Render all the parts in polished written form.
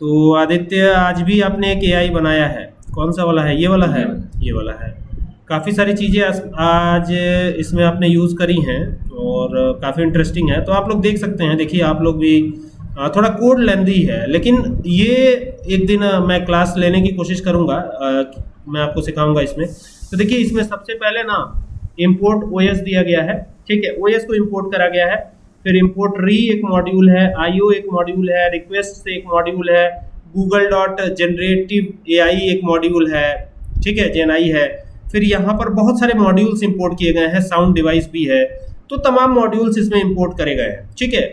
तो आदित्य, आज भी आपने एक एआई बनाया है, कौन सा वाला है? ये वाला है? ये वाला है। काफ़ी सारी चीज़ें आज इसमें आपने यूज़ करी हैं और काफ़ी इंटरेस्टिंग है। तो आप लोग देख सकते हैं, देखिए आप लोग भी थोड़ा कोड लेंदी है, लेकिन ये एक दिन मैं क्लास लेने की कोशिश करूँगा, मैं आपको सिखाऊंगा इसमें। तो देखिए इसमें सबसे पहले ना इम्पोर्ट ओएस दिया गया है, ठीक है, ओएस को इम्पोर्ट करा गया है। फिर इम्पोर्ट री एक मॉड्यूल है, आईओ एक मॉड्यूल है, रिक्वेस्ट से एक मॉड्यूल है, गूगल डॉट जनरेटिव एआई एक मॉड्यूल है, ठीक है, जेनआई है। फिर यहाँ पर बहुत सारे मॉड्यूल्स इंपोर्ट किए गए हैं, साउंड डिवाइस भी है। तो तमाम मॉड्यूल्स इसमें इंपोर्ट करे गए हैं, ठीक है।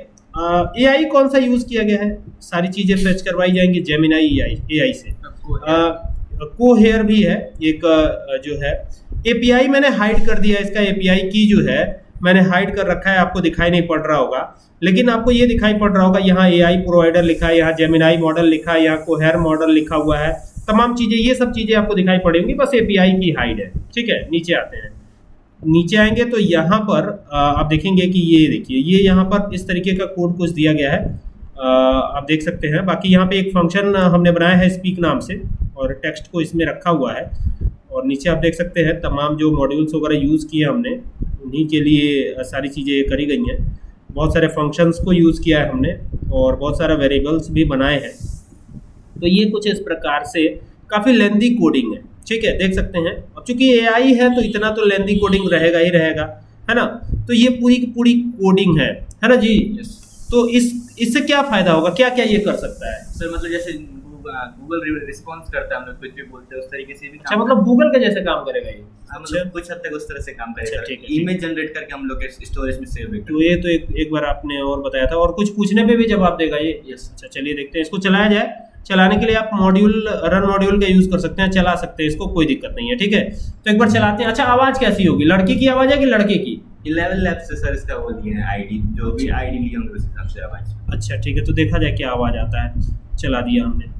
एआई कौन सा यूज़ किया गया है? सारी चीज़ें फेच करवाई जाएंगी जेमिनाई एआई से। कोहेयर भी है एक, जो है एपीआई मैंने हाइड कर दिया, इसका एपीआई की जो है मैंने हाइड कर रखा है, आपको दिखाई नहीं पड़ रहा होगा, लेकिन आपको ये दिखाई पड़ रहा होगा, यहाँ एआई प्रोवाइडर लिखा है, यहाँ जेमिनाई मॉडल लिखा है, यहाँ कोहेयर मॉडल लिखा हुआ है, तमाम चीज़ें, ये सब चीज़ें आपको दिखाई पड़ेंगी, बस एपीआई की हाइड है, ठीक है। नीचे आते हैं, नीचे आएंगे तो यहाँ पर आप देखेंगे कि ये देखिए, ये यहाँ पर इस तरीके का कोड कुछ दिया गया है, आप देख सकते हैं। बाकी यहाँ पे एक फंक्शन हमने बनाया है स्पीक नाम से, और टेक्स्ट को इसमें रखा हुआ है। और नीचे आप देख सकते हैं तमाम जो मॉड्यूल्स वगैरह यूज़ किए हमने, उन्हीं के लिए सारी चीज़ें करी गई हैं। बहुत सारे फंक्शंस को यूज़ किया है हमने, और बहुत सारा वेरिएबल्स भी बनाए हैं। तो ये कुछ इस प्रकार से काफ़ी लेंदी कोडिंग है, ठीक है, देख सकते हैं। अब चूंकि एआई है तो इतना तो लेंदी कोडिंग रहेगा ही रहेगा, है ना। तो ये पूरी की पूरी कोडिंग है ना जी। तो इससे क्या फ़ायदा होगा, क्या क्या ये कर सकता है? सर मतलब जैसे गूगल रिस्पॉन्स करता है, हम लोग कुछ भी बोलते हैं उस तरीके से भी अच्छा, मतलब गूगल के जैसे काम करेगा ये? मतलब कुछ हद तक उस तरह से काम करेगा। ठीक है, इमेज जनरेट करके हम लोग के स्टोरेज में सेव तो ये तो एक बार आपने और बताया था, और कुछ पूछने पे भी जवाब देगा ये? यस। अच्छा, चलिए देखते हैं, इसको चलाया जाए। चलाने के लिए आप रन मॉड्यूल का यूज़ कर सकते हैं, चला सकते हैं इसको, कोई दिक्कत नहीं है, ठीक है। तो एक बार चलाते हैं। अच्छा, आवाज़ कैसी होगी? लड़की की आवाज़ है कि लड़के की? 11 लैब से सर इसका वो दिए हैं आईडी, जो भी आईडी लिए होंगे उस हिसाब से आवाज़। अच्छा ठीक है, तो देखा जाए क्या आवाज़ आता है। चला दिया हमने।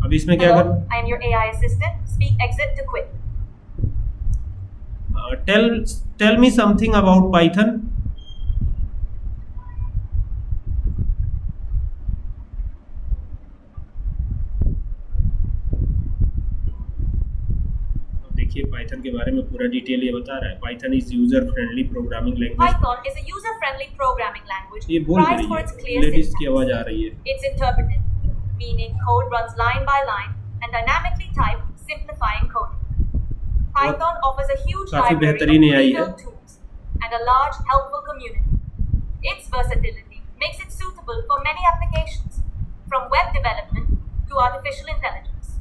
अब इसमें क्या कर, I am your AI assistant. Speak exit to quit. tell me something about Python. देखिए पाइथन के बारे में पूरा डिटेल ये बता रहा है। Python is user friendly programming language. Python is a user-friendly programming language. ये बोल prized for its रही clear है, लेडीज syntax. की आवाज आ रही है। It's interpreted, meaning code runs line by line and dynamically typed, simplifying coding. Python offers a huge काफी library of बेहतरीन AI है। pre-built tools and a large, helpful community. Its versatility makes it suitable for many applications, from web development to artificial intelligence.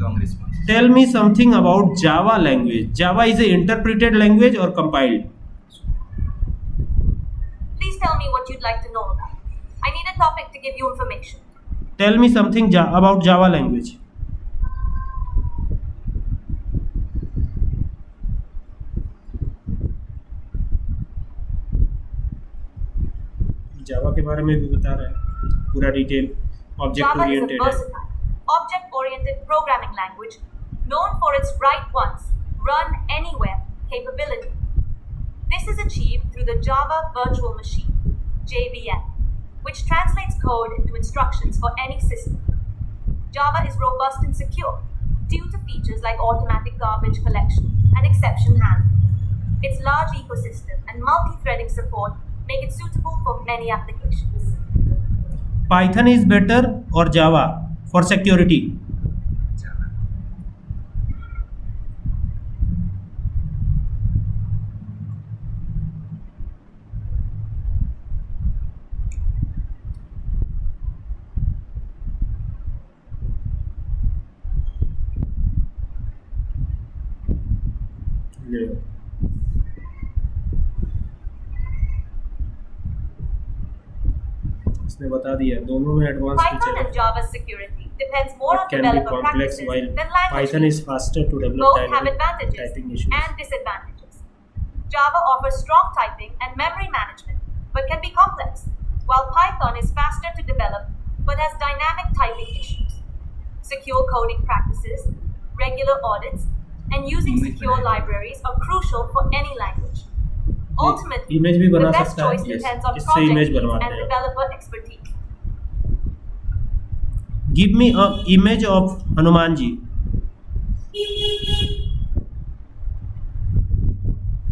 Long response. Tell me something about Java language. Java is a interpreted language or compiled? Please tell me what you'd like to know about. I need a topic to give you information. Tell me something about Java language. जावा के बारे में भी बता रहा है पूरा detail. Object Java is a oriented है। versatile, object-oriented programming language known for its write once, run anywhere capability. This is achieved through the Java Virtual Machine, JVM, which translates code into instructions for any system. Java is robust and secure due to features like automatic garbage collection and exception handling. Its large ecosystem and multi-threading support make it suitable for many applications. Python is better or Java for security? इसने बता दिया दोनों में advance Python feature है। and Java's security depends more on Can be developer complex practices while than language Python is features. faster to develop Both have typing advantages issues. and disadvantages. Java offers strong typing and memory management, but can be complex, while Python is faster to develop, but has dynamic typing issues. Secure coding practices, regular audits, and using secure libraries are crucial for any language. Ultimately, image भी the बना best सकता है। choice Yes, depends on इससे image project needs बनवाते and हैं। developer expertise. Give me a image of Hanuman ji.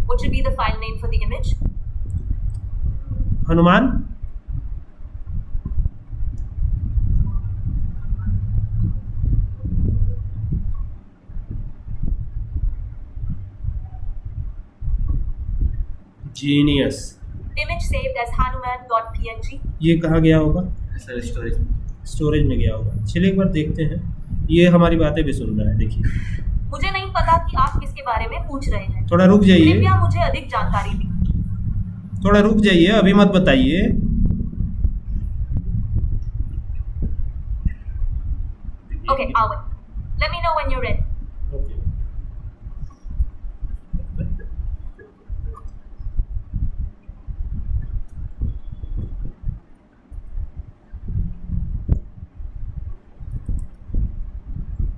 What should be the file name for the image? Hanuman genius. Image saved as hanuman.png. ये कहाँ गया होगा? सर स्टोरेज स्टोरेज में गया होगा। चलिए एक बार देखते हैं। ये हमारी बातें भी सुन रहा है, देखिए। मुझे नहीं पता कि आप किसके बारे में पूछ रहे हैं। थोड़ा रुक जाइए, कृपया मुझे अधिक जानकारी दें। थोड़ा रुक जाइए, अभी मत बताइए। Okay, I'll wait. Let me know when you're ready. Okay.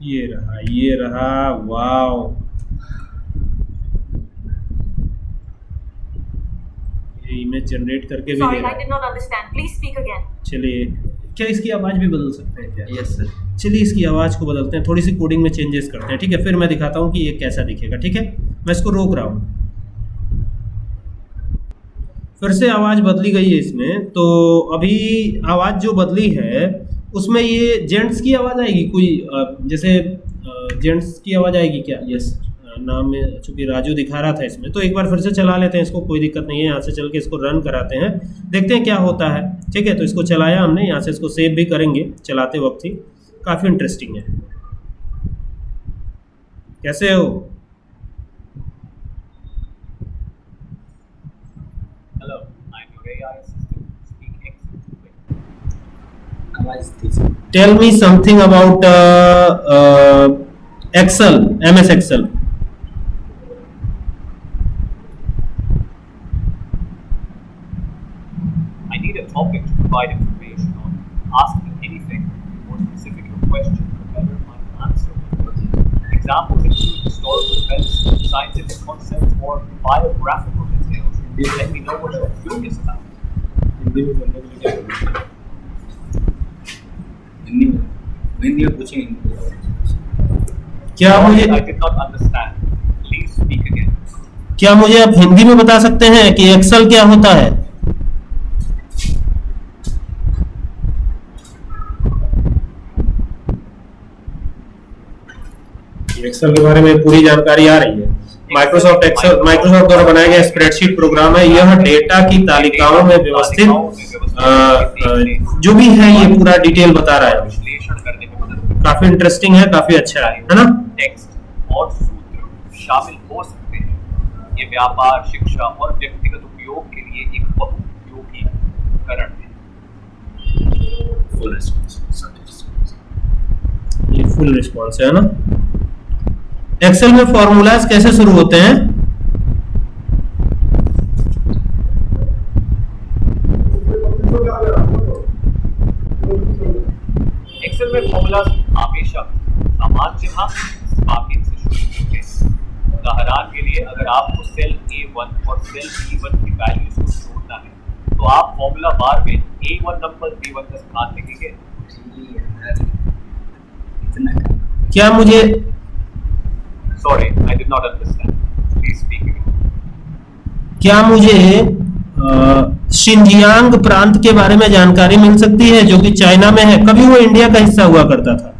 ये रहा, वाव। ये इमेज जनरेट करके भी दे Sorry, रहा I है। did not understand. Please speak again. चलिए, क्या इसकी आवाज़ भी बदल सकते हैं क्या? Yes sir. चलिए इसकी आवाज़ को बदलते हैं, थोड़ी सी कोडिंग में चेंजेस करते हैं, ठीक है? फिर मैं दिखाता हूँ कि ये कैसा दिखेगा, ठीक है? मैं इसको रोक रहा हूँ। फिर से आवाज़ बदली गई है इसमें। तो अभी आवाज़ जो बदली है उसमें ये जेंट्स की आवाज़ आएगी कोई, जैसे जेंट्स की आवाज़ आएगी क्या? यस नाम में चूंकि राजू दिखा रहा था इसमें, तो एक बार फिर से चला लेते हैं इसको, कोई दिक्कत नहीं है। यहाँ से चल के इसको रन कराते हैं, देखते हैं क्या होता है, ठीक है? तो इसको चलाया हमने, यहाँ से इसको सेव भी करेंगे चलाते वक्त ही। काफ़ी इंटरेस्टिंग है। कैसे हो? Hello, I'm your AI assistant. Speak Excel. आवाज दीजिए। Tell me something about Excel, MS Excel. I need a topic to provide information on. Ask me anything. The more specific your question, the better my answer will be. Examples include historical events, scientific concepts, or biographical details. Let me know what you're curious about. Hindi में पूछेंगे। क्या Sorry, मुझे I did not understand. Please speak again. क्या मुझे आप हिंदी में बता सकते हैं कि एक्सेल क्या होता है? एक्सेल के बारे में पूरी जानकारी आ रही है। माइक्रोसॉफ्ट एक्सेल माइक्रोसॉफ्ट द्वारा बनाया गया स्प्रेडशीट प्रोग्राम है। यह डेटा की तालिकाओं में व्यवस्थित जो भी है ये पूरा डिटेल बता रहा है। विश्लेषण करने में मदद करता है। काफी इंटरेस्टिंग है, काफी अच्छा है ना? टेक्स्ट और सूत्र शामिल हो सकते हैं। ये व्यापार, शिक्षा और व्यक्तिगत उपयोग के लिए एक बहुउपयोगी उपकरण है। Full response. ये फुल रिस्पॉन्स है ना? एक्सेल में फॉर्मूलाज कैसे शुरू होते हैं? एक्सेल में फॉर्मूला हमेशा समान चिन्ह स्पार्किंग से शुरू होते हैं। उदाहरण के लिए अगर आपको सेल A1 और सेल B1 की वैल्यूज को जोड़ना है तो आप फॉर्मूला बार में A1 नंबर B1 का स्थान लिखेंगे। क्या मुझे Sorry, I did not understand. Please speak again. क्या मुझे शिनजियांग प्रांत के बारे में जानकारी मिल सकती है जो कि चाइना में है? कभी वो इंडिया का हिस्सा हुआ करता था।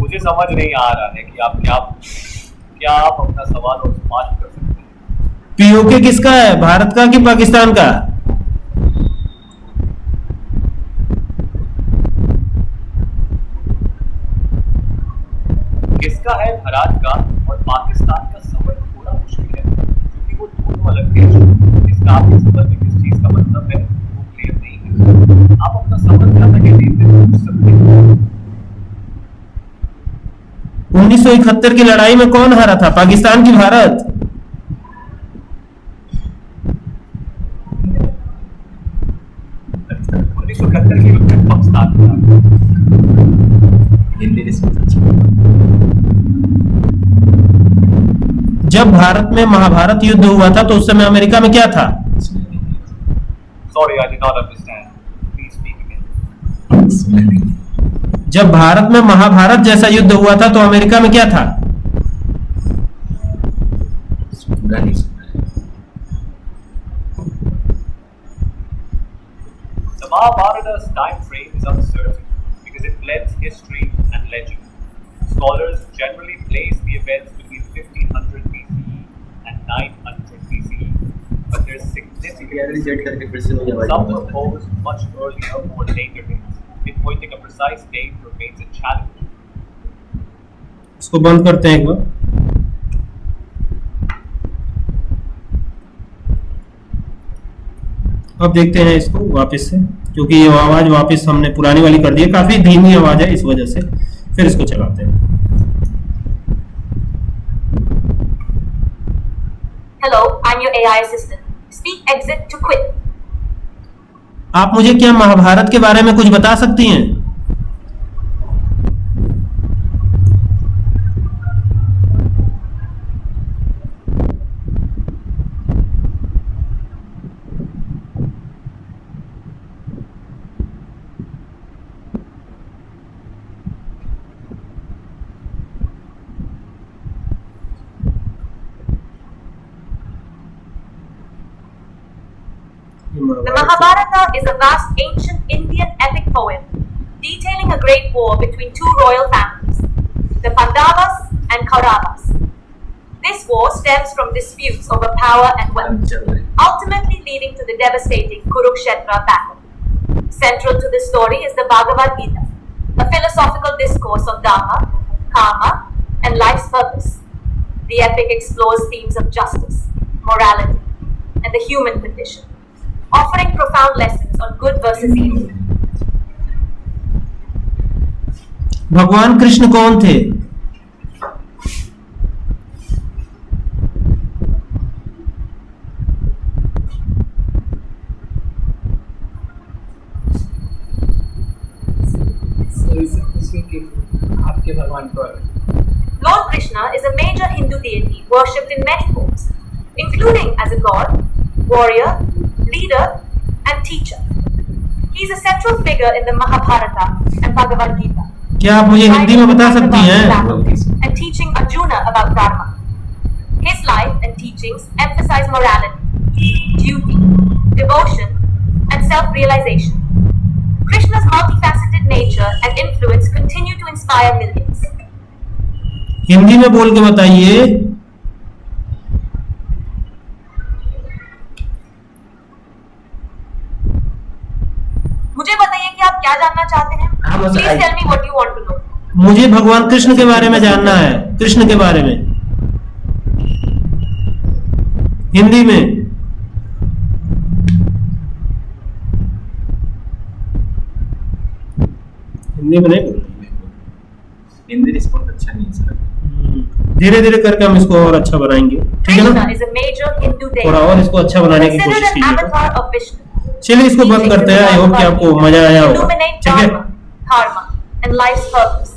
मुझे समझ नहीं आ रहा है कि आप क्या पूछ रहे हैं। क्या आप अपना सवाल और समाप्त कर सकते हैं? पीओके किसका है, भारत का कि पाकिस्तान का? किसका है भारत का और पाकिस्तान का समझ थोड़ा मुश्किल है क्योंकि वो दोनों अलग देश हैं। इसका आपके समझ में किस चीज का मतलब है वो क्लियर नहीं है। आप अपना समझ जानना के लिए पूछ सकते हैं। 1971 की लड़ाई में कौन हारा था, पाकिस्तान की भारत? उन्नीस सौ इकहत्तर की युद्ध में पाकिस्तान था। हिंदी रिस्पांस। जब भारत में महाभारत युद्ध हुआ था तो उस समय अमेरिका में क्या था? Sorry, I did not understand. Please speak again. जब भारत में महाभारत जैसा युद्ध हुआ था तो अमेरिका में क्या था? The Mahabharata's time frame is uncertain because it blends history and legend. Scholars generally place the events between 1500 BCE and 900 BCE, but there's significant. Some propose much earlier or later dates. Pinpointing a precise date remains a challenge. इसको बंद करते हैं एक बार। अब देखते हैं इसको वापस से, क्योंकि ये आवाज वापस हमने पुरानी वाली कर दी है, काफी धीमी आवाज है इस वजह से। फिर इसको चलाते हैं। Hello, I'm your AI assistant. Speak exit to quit. आप मुझे क्या महाभारत के बारे में कुछ बता सकती हैं? The Mahabharata is a vast ancient Indian epic poem detailing a great war between two royal families, the Pandavas and Kauravas. This war stems from disputes over power and wealth, ultimately leading to the devastating Kurukshetra battle. Central to this story is the Bhagavad Gita, a philosophical discourse on Dharma, Karma, and life's purpose. The epic explores themes of justice, morality, and the human condition, offering profound lessons on good versus evil. भगवान कृष्ण कौन थे? आपके भगवान कौन है? Lord Krishna is a major Hindu deity worshipped in many forms, including as a god, warrior, leader, and teacher. He is a central figure in the Mahabharata and Bhagavad Gita. क्या आप मुझे हिंदी में बता सकती हैं? And teaching Arjuna about Dharma. His life and teachings emphasize morality, duty, devotion, and self-realization. Krishna's multifaceted nature and influence continue to inspire millions. Hindi में बोल के बताइए। मुझे बताइए कि आप क्या जानना चाहते हैं? Please tell me what you want to know. मुझे भगवान कृष्ण के बारे में जानना है, कृष्ण के बारे में हिंदी में। हिंदी में नहीं बोल, हिंदी रिस्पॉन्स अच्छा नहीं है सर। धीरे धीरे करके हम इसको और अच्छा बनाएंगे, ठीक है ना? Krishna is a major Hindu deity. थोड़ा और इसको अच्छा बनाने की Considered कोशिश an कीजिए। avatar of Vishnu. चलिए इसको बंद करते हैं। आई होप कि आपको मजा आया होगा, Illuminate ठीक है? Dharma, Karma, and life's purpose.